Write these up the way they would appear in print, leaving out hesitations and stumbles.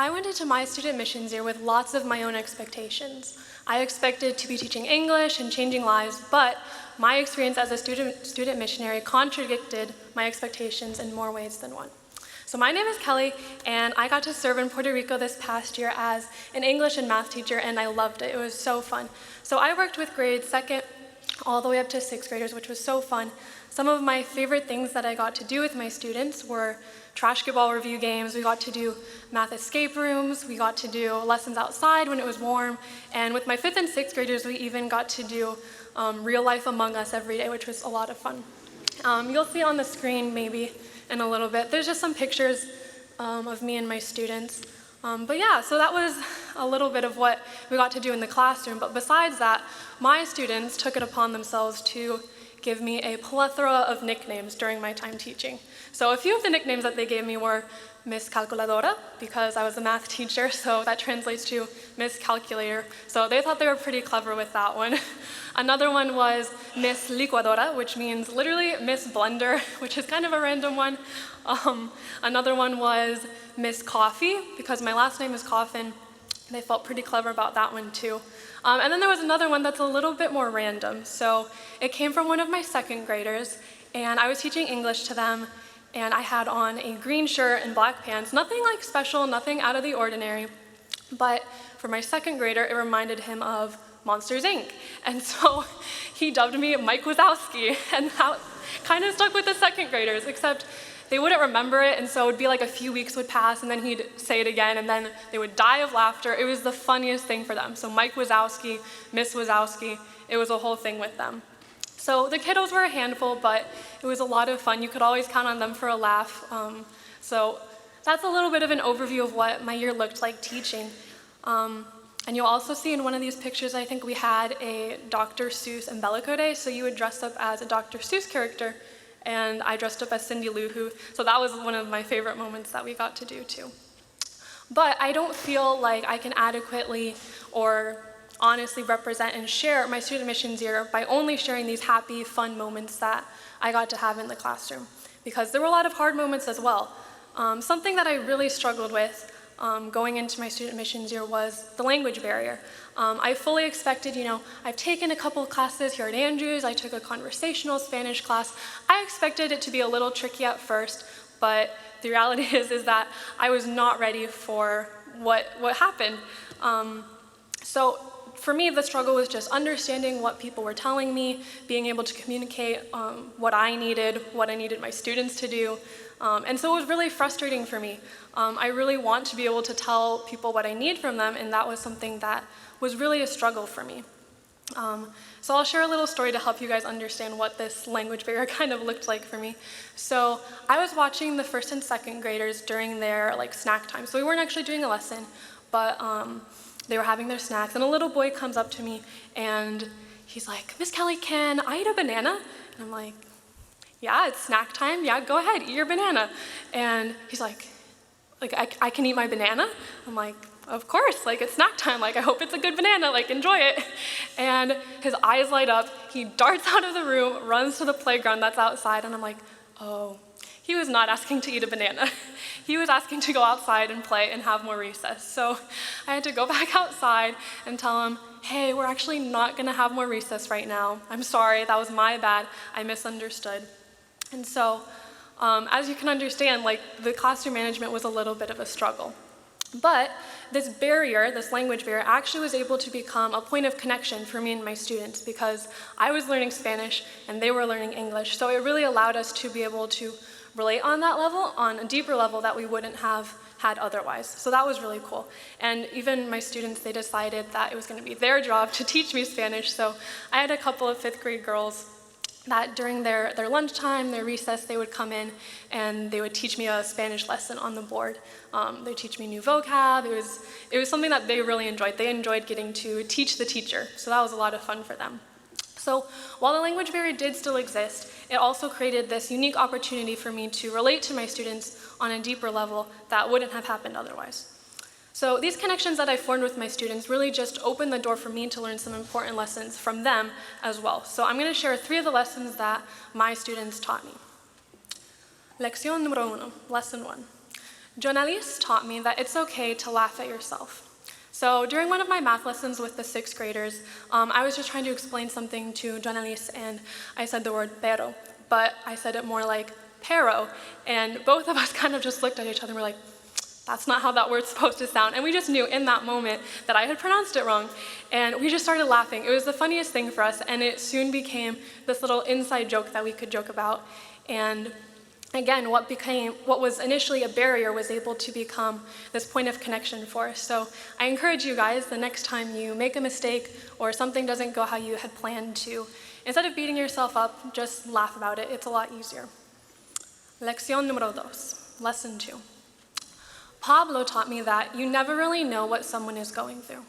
I went into my student missions year with lots of my own expectations. I expected to be teaching English and changing lives, but my experience as a student missionary contradicted my expectations in more ways than one. So my name is Kelly, and I got to serve in Puerto Rico this past year as an English and math teacher, and I loved it. It was so fun. So I worked with grades 2nd all the way up to 6th graders, which was so fun. Some of my favorite things that I got to do with my students were trash ball review games. We got to do math escape rooms. We got to do lessons outside when it was warm. And with my 5th and 6th graders, we even got to do real life Among Us every day, which was a lot of fun. You'll see on the screen maybe in a little bit. There's just some pictures of me and my students. But yeah, so that was a little bit of what we got to do in the classroom. But besides that, my students took it upon themselves to give me a plethora of nicknames during my time teaching. So a few of the nicknames that they gave me were Miss Calculadora, because I was a math teacher, so that translates to Miss Calculator. So they thought they were pretty clever with that one. Another one was Miss Licuadora, which means literally Miss Blender, which is kind of a random one. Another one was Miss Coffee, because my last name is Coffin. They felt pretty clever about that one too. And then there was another one that's a little bit more random. So it came from one of my 2nd graders, and I was teaching English to them, and I had on a green shirt and black pants, nothing like special, nothing out of the ordinary. But for my 2nd grader, it reminded him of Monsters, Inc. And so he dubbed me Mike Wazowski, and that kind of stuck with the 2nd graders, except they wouldn't remember it, and so it would be like a few weeks would pass, and then he'd say it again, and then they would die of laughter. It was the funniest thing for them. So Mike Wazowski, Miss Wazowski, it was a whole thing with them. So the kiddos were a handful, but it was a lot of fun. You could always count on them for a laugh. So that's a little bit of an overview of what my year looked like teaching. And you'll also see in one of these pictures, I think we had a Dr. Seuss Embellico Day, so you would dress up as a Dr. Seuss character, and I dressed up as Cindy Lou Who, so that was one of my favorite moments that we got to do too. But I don't feel like I can adequately or honestly represent and share my student missions year by only sharing these happy, fun moments that I got to have in the classroom, because there were a lot of hard moments as well. Something that I really struggled with going into my student missions year was the language barrier. I fully expected, I've taken a couple of classes here at Andrews, I took a conversational Spanish class. I expected it to be a little tricky at first, but the reality is that I was not ready for what happened. So for me, the struggle was just understanding what people were telling me, being able to communicate what I needed my students to do. And so it was really frustrating for me. I really want to be able to tell people what I need from them, and that was something that was really a struggle for me. So I'll share a little story to help you guys understand what this language barrier kind of looked like for me. So I was watching the 1st and 2nd graders during their snack time. So we weren't actually doing a lesson, but they were having their snacks, and a little boy comes up to me, and he's like, "Miss Kelly, can I eat a banana?" And I'm like, "Yeah, it's snack time. Yeah, go ahead, eat your banana." And he's like, I can eat my banana? I'm like, "Of course, it's snack time. I hope it's a good banana, enjoy it." And his eyes light up. He darts out of the room, runs to the playground that's outside, and I'm like, oh, he was not asking to eat a banana. He was asking to go outside and play and have more recess. So I had to go back outside and tell him, "Hey, we're actually not gonna have more recess right now. I'm sorry, that was my bad. I misunderstood." And so, as you can understand, the classroom management was a little bit of a struggle. But this barrier, this language barrier, actually was able to become a point of connection for me and my students, because I was learning Spanish and they were learning English. So it really allowed us to be able to relate on that level, on a deeper level that we wouldn't have had otherwise. So that was really cool. And even my students, they decided that it was going to be their job to teach me Spanish. So I had a couple of 5th grade girls that during their lunchtime, their recess, they would come in and they would teach me a Spanish lesson on the board. They would teach me new vocab. It was something that they really enjoyed. They enjoyed getting to teach the teacher, so that was a lot of fun for them. So while the language barrier did still exist, it also created this unique opportunity for me to relate to my students on a deeper level that wouldn't have happened otherwise. So these connections that I formed with my students really just opened the door for me to learn some important lessons from them as well. So I'm going to share 3 of the lessons that my students taught me. Lección número 1, lesson 1. Jonalis taught me that it's okay to laugh at yourself. So during one of my math lessons with the sixth graders, I was just trying to explain something to Jonalis, and I said the word pero, but I said it more like pero, and both of us kind of just looked at each other and were like, that's not how that word's supposed to sound. And we just knew in that moment that I had pronounced it wrong. And we just started laughing. It was the funniest thing for us, and it soon became this little inside joke that we could joke about. And again, what was initially a barrier was able to become this point of connection for us. So I encourage you guys, the next time you make a mistake or something doesn't go how you had planned to, instead of beating yourself up, just laugh about it. It's a lot easier. Lección número 2, lesson 2. Pablo taught me that you never really know what someone is going through.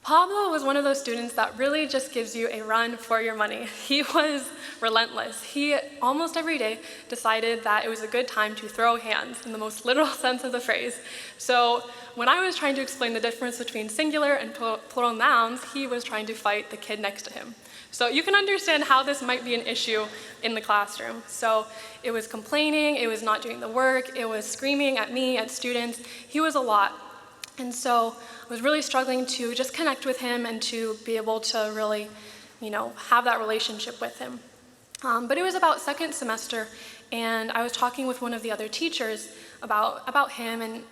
Pablo was one of those students that really just gives you a run for your money. He was relentless. He almost every day decided that it was a good time to throw hands in the most literal sense of the phrase. So when I was trying to explain the difference between singular and plural nouns, he was trying to fight the kid next to him. So you can understand how this might be an issue in the classroom. So it was complaining, it was not doing the work, it was screaming at me, at students. He was a lot. And so I was really struggling to just connect with him and to be able to really, have that relationship with him. But it was about second semester, and I was talking with one of the other teachers about him, and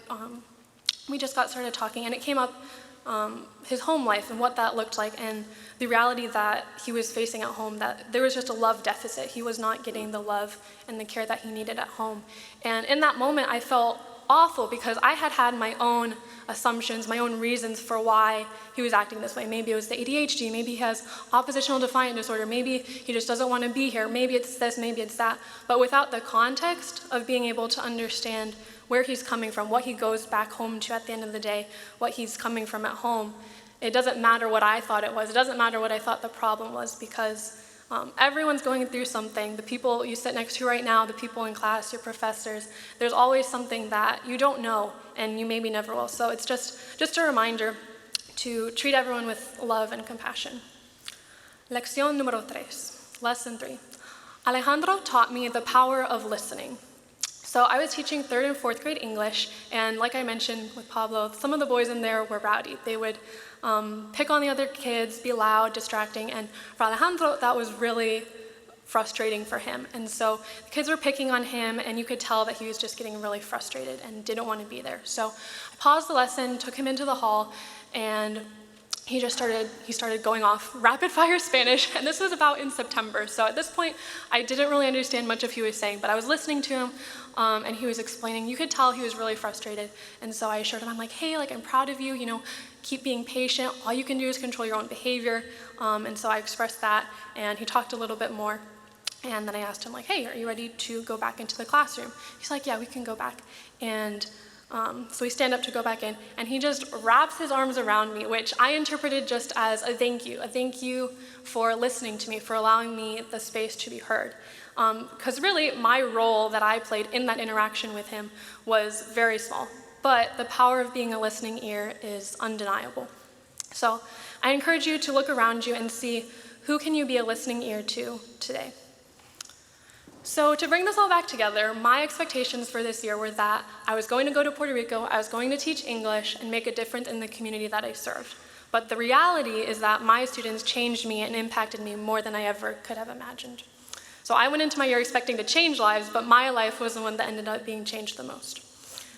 we just got started talking, and it came up his home life and what that looked like, and the reality that he was facing at home, that there was just a love deficit. He was not getting the love and the care that he needed at home. And in that moment, I felt awful because I had my own assumptions, my own reasons for why he was acting this way. Maybe it was the ADHD, maybe he has oppositional defiant disorder, maybe he just doesn't want to be here, maybe it's this, maybe it's that. But without the context of being able to understand where he's coming from, what he goes back home to at the end of the day, what he's coming from at home, it doesn't matter what I thought it was. It doesn't matter what I thought the problem was, because everyone's going through something. The people you sit next to right now, the people in class, your professors, there's always something that you don't know and you maybe never will. So it's just a reminder to treat everyone with love and compassion. Lección número 3, lesson 3. Alejandro taught me the power of listening. So I was teaching 3rd and 4th grade English, and like I mentioned with Pablo, some of the boys in there were rowdy. They would pick on the other kids, be loud, distracting, and for Alejandro, that was really frustrating for him. And so the kids were picking on him, and you could tell that he was just getting really frustrated and didn't want to be there. So I paused the lesson, took him into the hall, and he started going off rapid fire Spanish, and this was about in September. So at this point, I didn't really understand much of what he was saying, but I was listening to him, and he was explaining. You could tell he was really frustrated, and so I assured him, I'm like, hey, I'm proud of you, keep being patient. All you can do is control your own behavior, and so I expressed that, and he talked a little bit more, and then I asked him, hey, are you ready to go back into the classroom? He's like, yeah, we can go back, and so we stand up to go back in, and he just wraps his arms around me, which I interpreted just as a thank you for listening to me, for allowing me the space to be heard. Because really, my role that I played in that interaction with him was very small, but the power of being a listening ear is undeniable. So I encourage you to look around you and see who can you be a listening ear to today. So to bring this all back together, my expectations for this year were that I was going to go to Puerto Rico, I was going to teach English and make a difference in the community that I served. But the reality is that my students changed me and impacted me more than I ever could have imagined. So I went into my year expecting to change lives, but my life was the one that ended up being changed the most.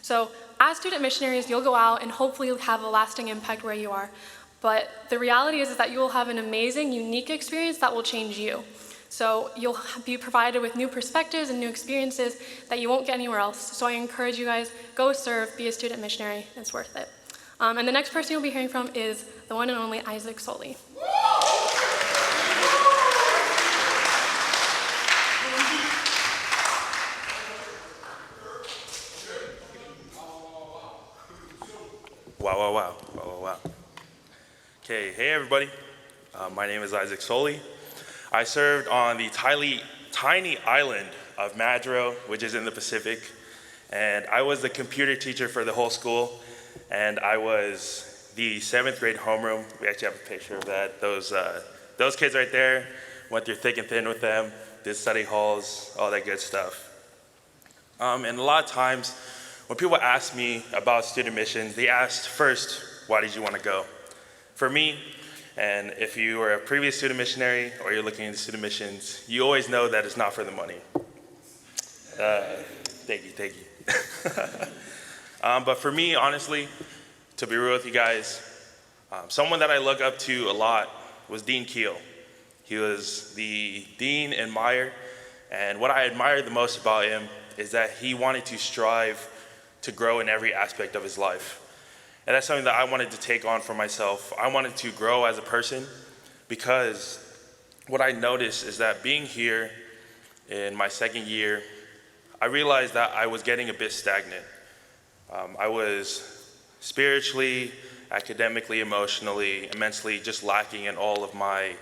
So as student missionaries, you'll go out and hopefully have a lasting impact where you are. But the reality is that you will have an amazing, unique experience that will change you. So you'll be provided with new perspectives and new experiences that you won't get anywhere else. So I encourage you guys, go serve, be a student missionary, it's worth it. And the next person you'll be hearing from is the one and only Isaac Soli. Wow. Okay, hey everybody. My name is Isaac Soli. I served on the tiny island of Madro, which is in the Pacific, and I was the computer teacher for the whole school, and I was the 7th grade homeroom. We actually have a picture of that. Those kids right there, went through thick and thin with them, did study halls, all that good stuff. And a lot of times when people ask me about student missions, they ask first, why did you want to go? For me, and if you are a previous student missionary or you're looking into student missions, you always know that it's not for the money. Thank you. But for me, honestly, to be real with you guys, someone that I look up to a lot was Dean Keel. He was the dean in Meyer, and what I admired the most about him is that he wanted to strive to grow in every aspect of his life. And that's something that I wanted to take on for myself. I wanted to grow as a person because what I noticed is that being here in my second year, I realized that I was getting a bit stagnant. I was spiritually, academically, emotionally, immensely just lacking in all of my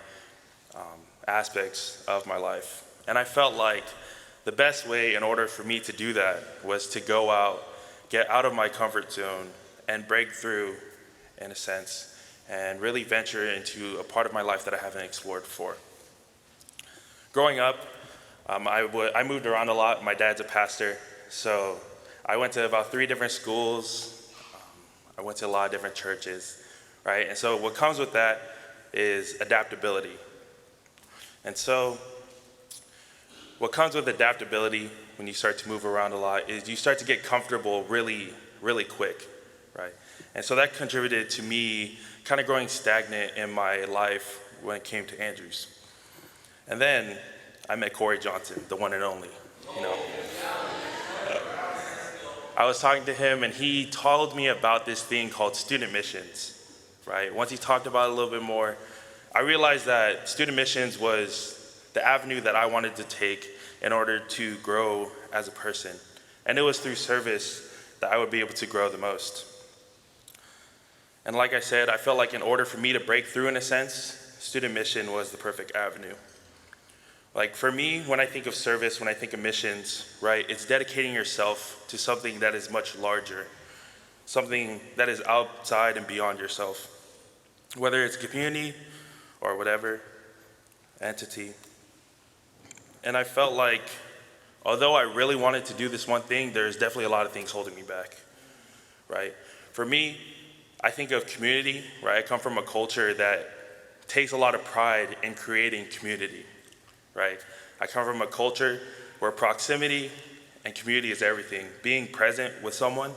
aspects of my life. And I felt like the best way in order for me to do that was to go out, get out of my comfort zone, and break through, in a sense, and really venture into a part of my life that I haven't explored before. Growing up, I moved around a lot. My dad's a pastor, so I went to about 3 different schools. I went to a lot of different churches, right? And so what comes with that is adaptability. And so what comes with adaptability when you start to move around a lot is you start to get comfortable really, really quick, right? And so that contributed to me kind of growing stagnant in my life when it came to Andrews. And then I met Corey Johnson, the one and only, you know. I was talking to him and he told me about this thing called student missions, right? Once he talked about it a little bit more, I realized that student missions was the avenue that I wanted to take in order to grow as a person. And it was through service that I would be able to grow the most. And like I said, I felt like in order for me to break through in a sense, student mission was the perfect avenue. Like for me, when I think of service, when I think of missions, right, it's dedicating yourself to something that is much larger, something that is outside and beyond yourself, whether it's community or whatever entity. And I felt like, although I really wanted to do this one thing, there's definitely a lot of things holding me back, right? For me, I think of community, right? I come from a culture that takes a lot of pride in creating community, right? I come from a culture where proximity and community is everything. Being present with someone,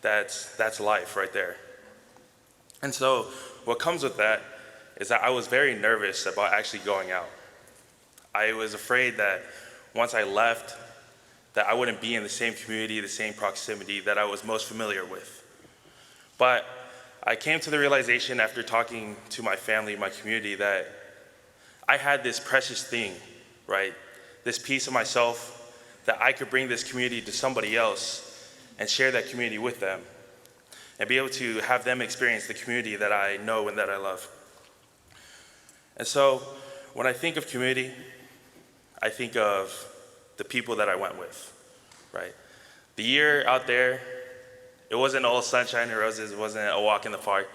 that's life right there. And so what comes with that is that I was very nervous about actually going out. I was afraid that once I left, that I wouldn't be in the same community, the same proximity that I was most familiar with. But I came to the realization after talking to my family, my community, that I had this precious thing, right? This piece of myself that I could bring this community to somebody else and share that community with them and be able to have them experience the community that I know and that I love. And so when I think of community, I think of the people that I went with, right? The year out there, it wasn't all sunshine and roses, it wasn't a walk in the park.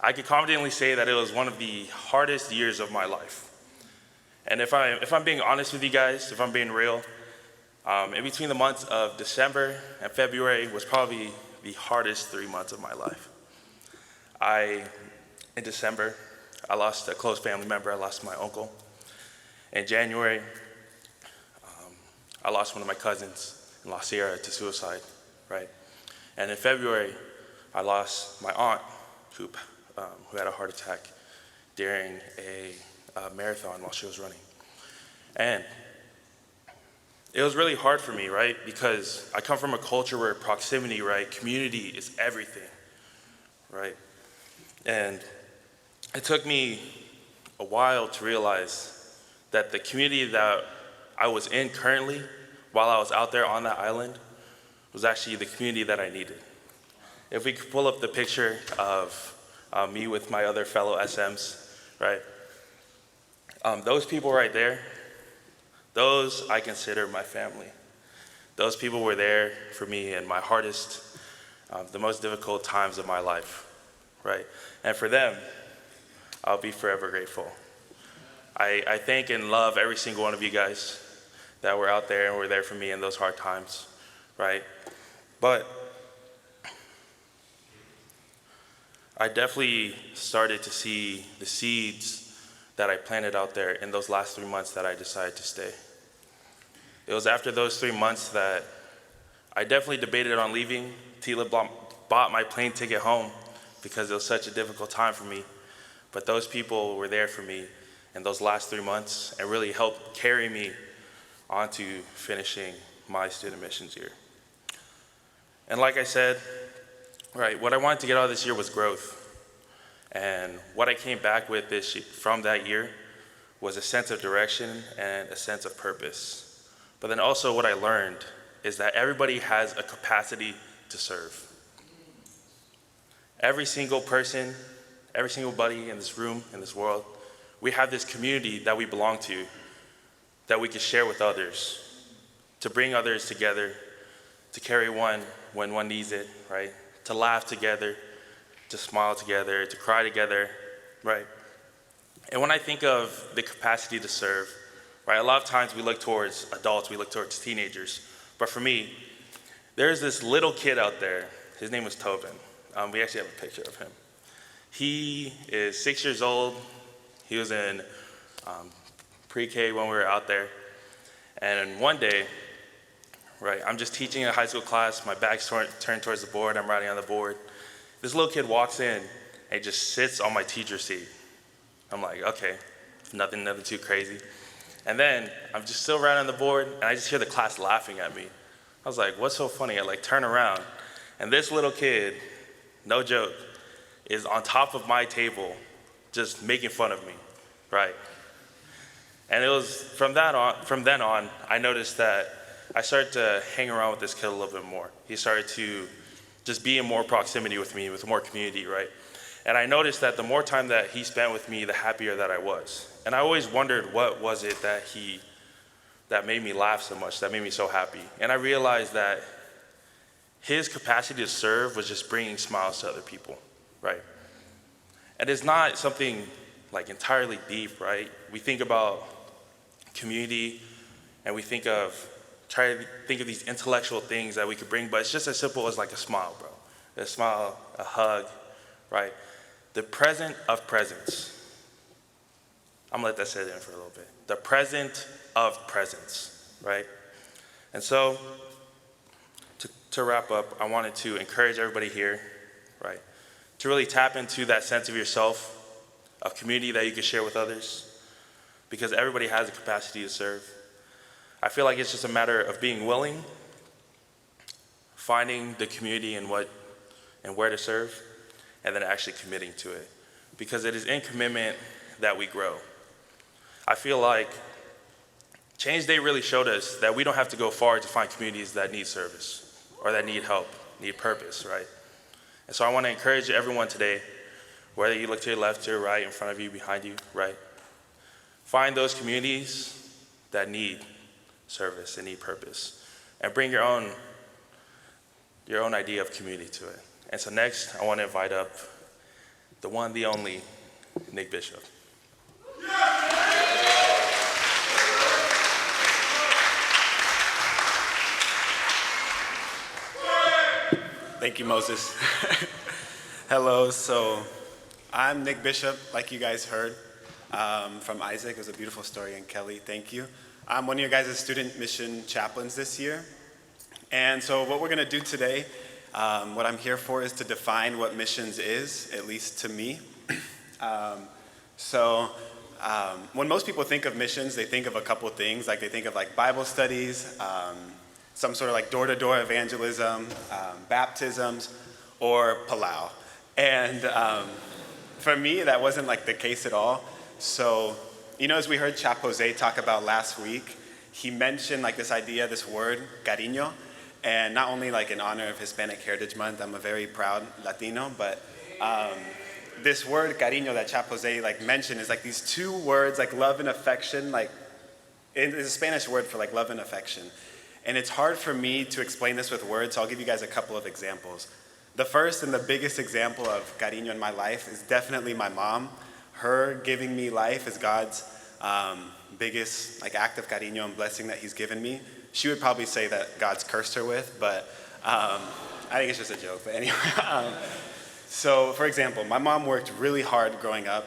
I could confidently say that it was one of the hardest years of my life. And if I'm being honest with you guys, if I'm being real, in between the months of December and February was probably the hardest 3 months of my life. In December, I lost a close family member. I lost my uncle. In January, I lost one of my cousins in La Sierra to suicide, right? And in February, I lost my aunt who had a heart attack during a marathon while she was running. And it was really hard for me, right? Because I come from a culture where proximity, right? Community is everything, right? And it took me a while to realize that the community that I was in currently, while I was out there on that island, was actually the community that I needed. If we could pull up the picture of me with my other fellow SMs, right? Those people right there, those I consider my family. Those people were there for me in my hardest, the most difficult times of my life, right? And for them, I'll be forever grateful. I thank and love every single one of you guys that were out there and were there for me in those hard times, right? But I definitely started to see the seeds that I planted out there in those last 3 months that I decided to stay. It was after those 3 months that I definitely debated on leaving. Tila bought my plane ticket home because it was such a difficult time for me. But those people were there for me in those last 3 months and really helped carry me onto finishing my student missions year. And like I said, right, what I wanted to get out of this year was growth. And what I came back with from that year was a sense of direction and a sense of purpose. But then also what I learned is that everybody has a capacity to serve. Every single person, every single buddy in this room, in this world, we have this community that we belong to that we can share with others, to bring others together, to carry one when one needs it, right? To laugh together, to smile together, to cry together, right? And when I think of the capacity to serve, right, a lot of times we look towards adults, we look towards teenagers. But for me, there's this little kid out there. His name was Tobin. We actually have a picture of him. He is 6 years old. He was in pre-K when we were out there. And one day, right, I'm just teaching a high school class. My back's turned towards the board. I'm writing on the board. This little kid walks in and just sits on my teacher's seat. I'm like, okay, nothing too crazy. And then I'm just still writing on the board, and I just hear the class laughing at me. I was like, what's so funny? I turn around, and this little kid, no joke, is on top of my table just making fun of me, right? And it was from then on, I noticed that I started to hang around with this kid a little bit more. He started to just be in more proximity with me, with more community, right? And I noticed that the more time that he spent with me, the happier that I was. And I always wondered what was it that made me laugh so much, that made me so happy. And I realized that his capacity to serve was just bringing smiles to other people, right? And it's not something entirely deep, right? We think about community and we try to think of these intellectual things that we could bring, but it's just as simple as a smile, bro. A smile, a hug, right? The present of presence. I'm gonna let that sit in for a little bit. The present of presence, right? And so, to wrap up, I wanted to encourage everybody here, right, to really tap into that sense of yourself, of community that you can share with others, because everybody has a capacity to serve. I feel like it's just a matter of being willing, finding the community and where to serve, and then actually committing to it. Because it is in commitment that we grow. I feel like Change Day really showed us that we don't have to go far to find communities that need service or that need help, need purpose, right? And so I want to encourage everyone today, whether you look to your left, to your right, in front of you, behind you, right? Find those communities that need service and need purpose, and bring your own idea of community to it. And so next, I want to invite up the one, the only, Nick Bishop. Thank you, Moses. Hello, so I'm Nick Bishop, like you guys heard from Isaac. It was a beautiful story, and Kelly, thank you. I'm one of your guys' student mission chaplains this year. And so what we're gonna do today, what I'm here for is to define what missions is, at least to me. When most people think of missions, they think of a couple things, they think of Bible studies, some sort of door-to-door evangelism, baptisms, or Palau. And for me, that wasn't the case at all. So, as we heard Chap Jose talk about last week, he mentioned this idea, this word, cariño, and not only in honor of Hispanic Heritage Month, I'm a very proud Latino, but this word cariño that Chap Jose mentioned is these two words, love and affection, it's a Spanish word for love and affection. And it's hard for me to explain this with words, so I'll give you guys a couple of examples. The first and the biggest example of cariño in my life is definitely my mom. Her giving me life is God's biggest act of cariño and blessing that he's given me. she would probably say that God's cursed her with, but I think it's just a joke. But anyway, so for example, my mom worked really hard growing up.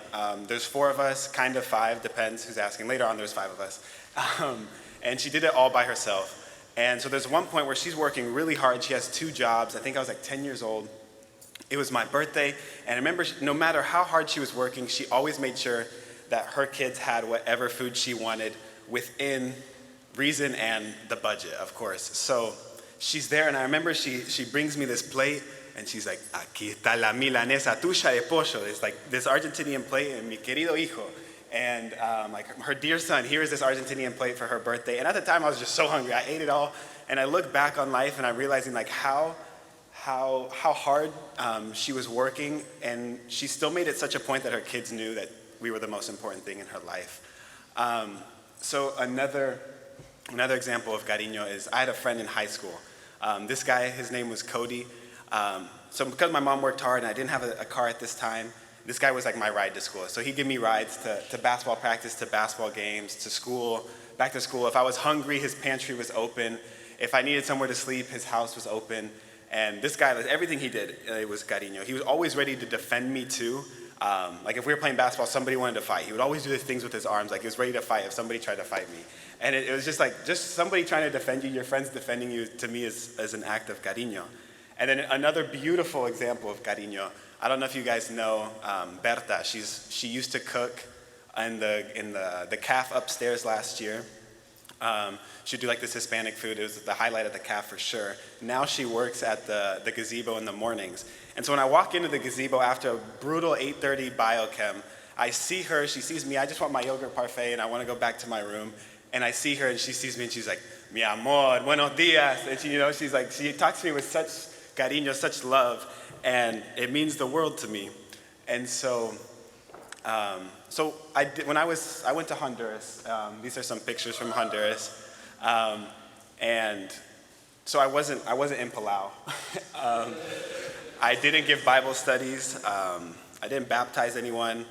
There's 4 of us, kind of 5, depends who's asking. Later on, there's 5 of us. And she did it all by herself. And so there's one point where she's working really hard. She has 2 jobs. I think I was like 10 years old. It was my birthday. And I remember no matter how hard she was working, she always made sure that her kids had whatever food she wanted within reason and the budget, of course. So she's there, and I remember she brings me this plate, and she's like, aquí está la milanesa tuya de pollo. It's like this Argentinian plate, and mi querido hijo. And like her dear son, here is this Argentinian plate for her birthday. And at the time, I was just so hungry. I ate it all, and I look back on life, and I'm realizing like how hard she was working, and she still made it such a point that her kids knew that we were the most important thing in her life. So another example of cariño is I had a friend in high school. This guy, his name was Cody. So because my mom worked hard and I didn't have a car at this time, this guy was like my ride to school. So he'd give me rides to basketball practice, to basketball games, to school, back to school. If I was hungry, his pantry was open. If I needed somewhere to sleep, his house was open. And this guy, everything he did, it was cariño. He was always ready to defend me too. Like if we were playing basketball, somebody wanted to fight. He would always do these things with his arms, like he was ready to fight if somebody tried to fight me. And it was just somebody trying to defend you, your friends defending you, to me is an act of cariño. And then another beautiful example of cariño, I don't know if you guys know Berta. She used to cook in the CAF upstairs last year. She'd do like this Hispanic food. It was the highlight of the CAF for sure. Now she works at the gazebo in the mornings. And so when I walk into the gazebo after a brutal 8:30 biochem, I see her, she sees me, I just want my yogurt parfait and I want to go back to my room. And I see her and she sees me and she's like, mi amor, buenos dias. And she talks to me with such cariño, such love, and it means the world to me. And so, I went to Honduras. These are some pictures from Honduras. And so I wasn't in Palau. I didn't give Bible studies. I didn't baptize anyone.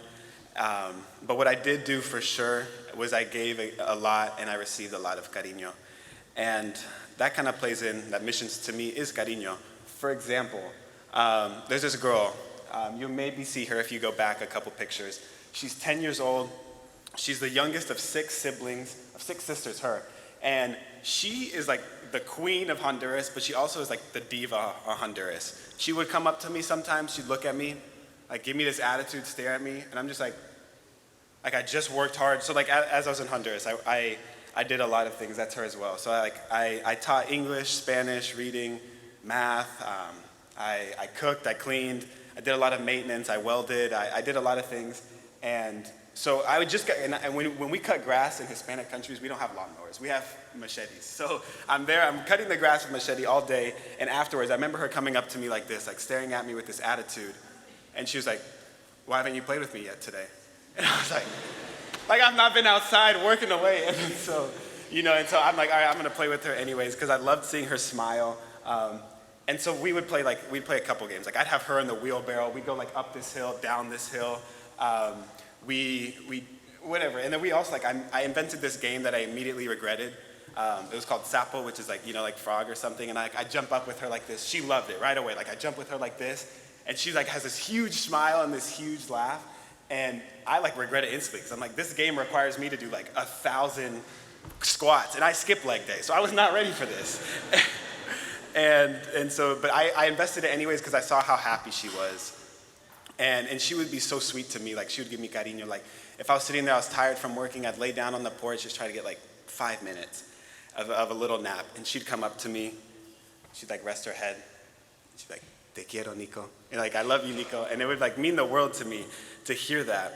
But what I did do for sure was I gave a lot and I received a lot of cariño. And that kind of plays in that missions to me is cariño. For example, there's this girl. You'll maybe see her if you go back a couple pictures. She's 10 years old. She's the youngest of 6 siblings, of 6 sisters, her. And she is like the queen of Honduras, but she also is like the diva of Honduras. She would come up to me sometimes, she'd look at me, like give me this attitude, stare at me, and I'm just like I just worked hard. So like as I was in Honduras, I did a lot of things. That's her as well. So I taught English, Spanish, reading, math. I cooked, I cleaned, I did a lot of maintenance, I welded, I did a lot of things. And so I would just get, and when we cut grass in Hispanic countries, we don't have lawnmowers, we have machetes. So I'm there, I'm cutting the grass with machete all day, and afterwards I remember her coming up to me like this, like staring at me with this attitude. And she was like, why haven't you played with me yet today? And I was like I've not been outside working away. And so I'm like, all right, I'm gonna play with her anyways, because I loved seeing her smile. And so we'd play a couple games. Like I'd have her in the wheelbarrow. We'd go like up this hill, down this hill. Whatever. And then we also I invented this game that I immediately regretted. It was called Sapo, which is like frog or something. And I jump up with her like this. She loved it right away. Like I jump with her like this, and she has this huge smile and this huge laugh. And I regret it instantly because I'm like, this game requires me to do 1,000 squats, and I skip leg day, so I was not ready for this. But I invested it anyways because I saw how happy she was. And she would be so sweet to me. She would give me cariño. If I was sitting there, I was tired from working, I'd lay down on the porch, just try to get 5 minutes of a little nap. And she'd come up to me, she'd rest her head. She'd be like, te quiero, Nico. And I love you, Nico. And it would mean the world to me to hear that.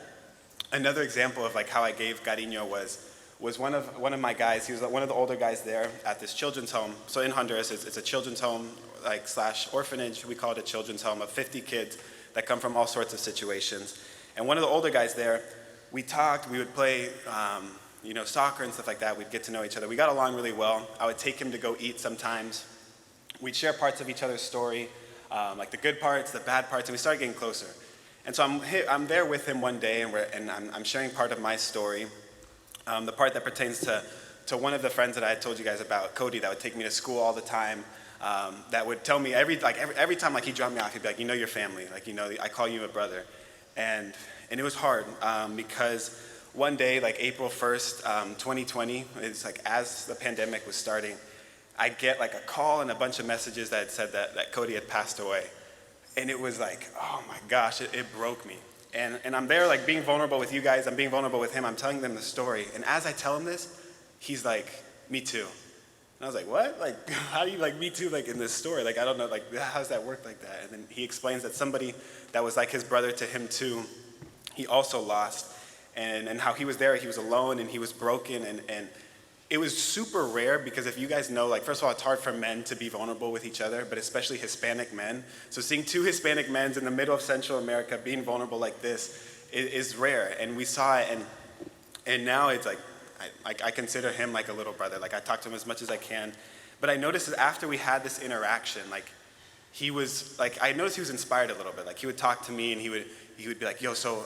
Another example of how I gave cariño was one of my guys. He was one of the older guys there at this children's home. So in Honduras, it's a children's home / orphanage. We call it a children's home of 50 kids that come from all sorts of situations. And one of the older guys there, we talked. We would play, soccer and stuff like that. We'd get to know each other. We got along really well. I would take him to go eat sometimes. We'd share parts of each other's story, the good parts, the bad parts, and we started getting closer. And so I'm there with him one day, and I'm sharing part of my story. The part that pertains to one of the friends that I had told you guys about, Cody, that would take me to school all the time, that would tell me every time like he dropped me off, he'd be like, you know your family, like, you know, I call you a brother. And it was hard because one day, like April 1st, 2020, it's like as the pandemic was starting, I get like a call and a bunch of messages that said that Cody had passed away. And it was like, oh my gosh, it broke me. And I'm there like being vulnerable with you guys, I'm being vulnerable with him, I'm telling them the story. And as I tell him this, he's like, me too. And I was like, what? Like, how do you like me too, like in this story? Like, I don't know, like, how does that work like that? And then he explains that somebody that was like his brother to him too, he also lost. And how he was there, he was alone and he was broken. And it was super rare because if you guys know, like, first of all, it's hard for men to be vulnerable with each other, but especially Hispanic men. So seeing two Hispanic men in the middle of Central America being vulnerable like this is rare. And we saw it, and now it's like, I consider him like a little brother. Like, I talk to him as much as I can. But I noticed that after we had this interaction, like, he was, like, I noticed he was inspired a little bit. Like, he would talk to me and he would be like, yo, so,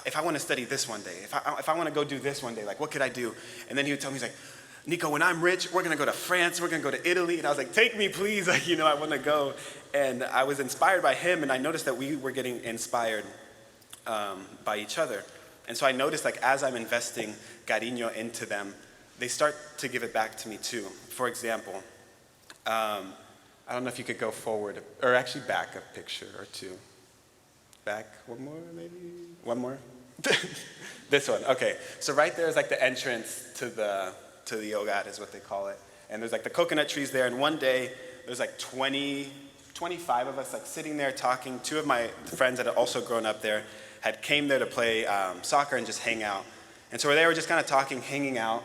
if I want to study this one day, if I want to go do this one day, like, what could I do? And then he would tell me, he's like, Nico, when I'm rich, we're going to go to France, we're going to go to Italy. And I was like, take me, please. Like, you know, I want to go. And I was inspired by him, and I noticed that we were getting inspired by each other. And so I noticed, like, as I'm investing cariño into them, they start to give it back to me too. For example, I don't know if you could go forward, or actually back a picture or two. Back, one more maybe? One more? This one, okay. So right there is like the entrance to the Hogar is what they call it. And there's like the coconut trees there, and one day there's like 25 of us like sitting there talking. Two of my friends that had also grown up there had came there to play soccer and just hang out. And so they were just kind of talking, hanging out,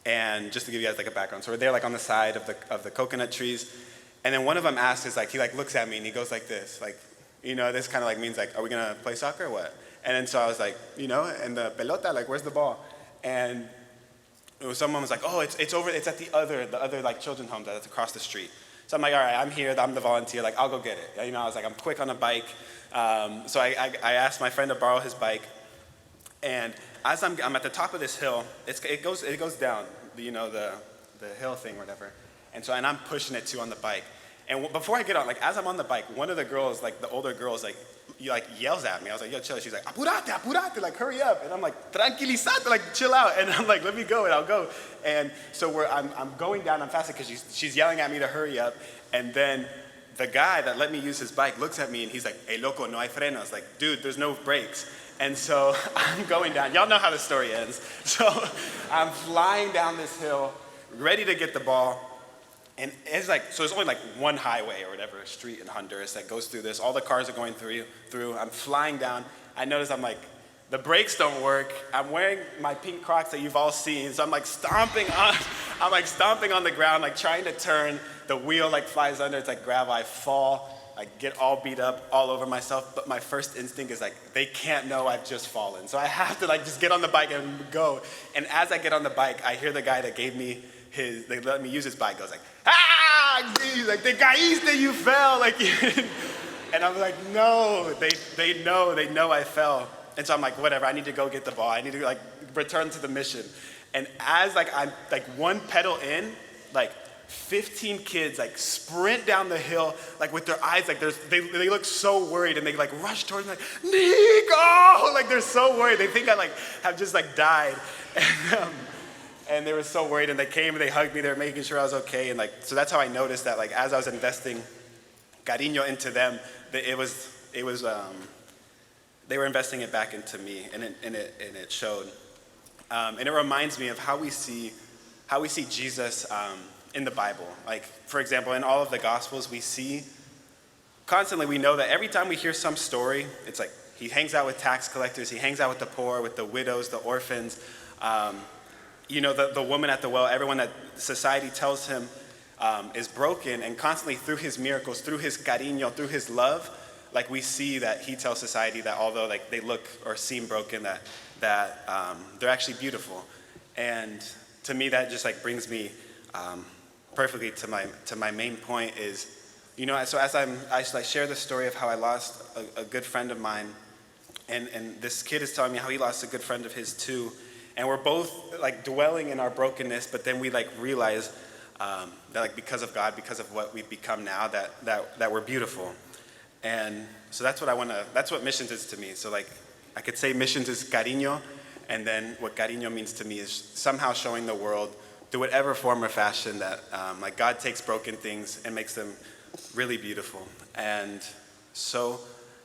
and just to give you guys like a background. So we're there like on the side of the coconut trees, and then one of them asks, is like, he like looks at me and he goes like this, like, you know, this kind of like means like, are we gonna play soccer or what? And then so I was like, you know, and the pelota, like, where's the ball? And someone was like, oh, it's over, it's at the other like children's home that's across the street. So I'm like, all right, I'm here, I'm the volunteer, like, I'll go get it. You know, I was like, I'm quick on a bike. So I asked my friend to borrow his bike. And as I'm at the top of this hill, it goes down, you know, the hill thing or whatever. And I'm pushing it too on the bike. And before I get on, like, as I'm on the bike, one of the girls, like the older girls, like yells at me. I was like, yo, chill. She's like, apurate, apurate, like, hurry up. And I'm like, tranquilizate, like, chill out. And I'm like, let me go, and I'll go. And so I'm going down, I'm faster because she's yelling at me to hurry up. And then the guy that let me use his bike looks at me and he's like, hey, loco, no hay frenos. Like, dude, there's no brakes. And so I'm going down. Y'all know how the story ends. So I'm flying down this hill, ready to get the ball. And it's like, so there's only like one highway or whatever, a street in Honduras that goes through this. All the cars are going through. I'm flying down. I notice I'm like, the brakes don't work. I'm wearing my pink Crocs that you've all seen. So I'm like stomping on the ground, like trying to turn. The wheel like flies under. It's like gravel. I fall. I get all beat up all over myself. But my first instinct is like, they can't know I've just fallen. So I have to like just get on the bike and go. And as I get on the bike, I hear the guy that gave me they let me use his bike, goes like, ah, like, te caíste, you fell, like, and I'm like, no, they know I fell. And so I'm like, whatever, I need to go get the ball, I need to like return to the mission. And as like I'm like one pedal in, like 15 kids like sprint down the hill, like with their eyes, like they look so worried, and they like rush towards me like, Nico, like they're so worried, they think I like have just like died. And they were so worried, and they came and they hugged me. They were making sure I was okay, and like, so that's how I noticed that, like, as I was investing cariño into them, they were investing it back into me, and it showed. And it reminds me of how we see Jesus in the Bible. Like, for example, in all of the Gospels, we see constantly. We know that every time we hear some story, it's like he hangs out with tax collectors, he hangs out with the poor, with the widows, the orphans. You know, the woman at the well, everyone that society tells him is broken, and constantly through his miracles, through his cariño, through his love, like we see that he tells society that although like they look or seem broken, that they're actually beautiful. And to me, that just like brings me perfectly to my main point is, you know, so as I share the story of how I lost a good friend of mine, and this kid is telling me how he lost a good friend of his too. And we're both like dwelling in our brokenness, but then we like realize that like because of God, because of what we've become now, that we're beautiful. And so that's what missions is to me. So like I could say missions is cariño, and then what cariño means to me is somehow showing the world through whatever form or fashion that like God takes broken things and makes them really beautiful. And so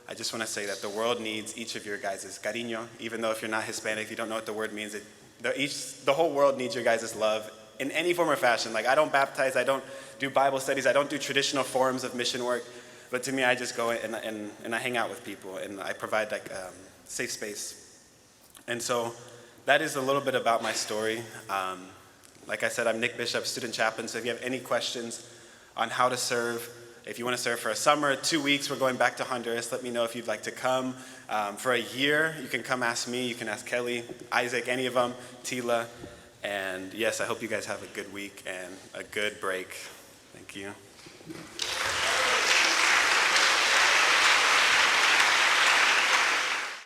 I just want to say that the world needs each of your guys' cariño, even though if you're not Hispanic, if you don't know what the word means, the whole world needs your guys' love in any form or fashion. Like I don't baptize, I don't do Bible studies, I don't do traditional forms of mission work, but to me I just go and I hang out with people and I provide like safe space. And so that is a little bit about my story. Like I said, I'm Nick Bishop, student chaplain, so if you have any questions on how to serve, if you want to serve for a summer, 2 weeks, we're going back to Honduras, let me know if you'd like to come. For a year, you can come ask me, you can ask Kelly, Isaac, any of them, Tila. And yes, I hope you guys have a good week and a good break. Thank you.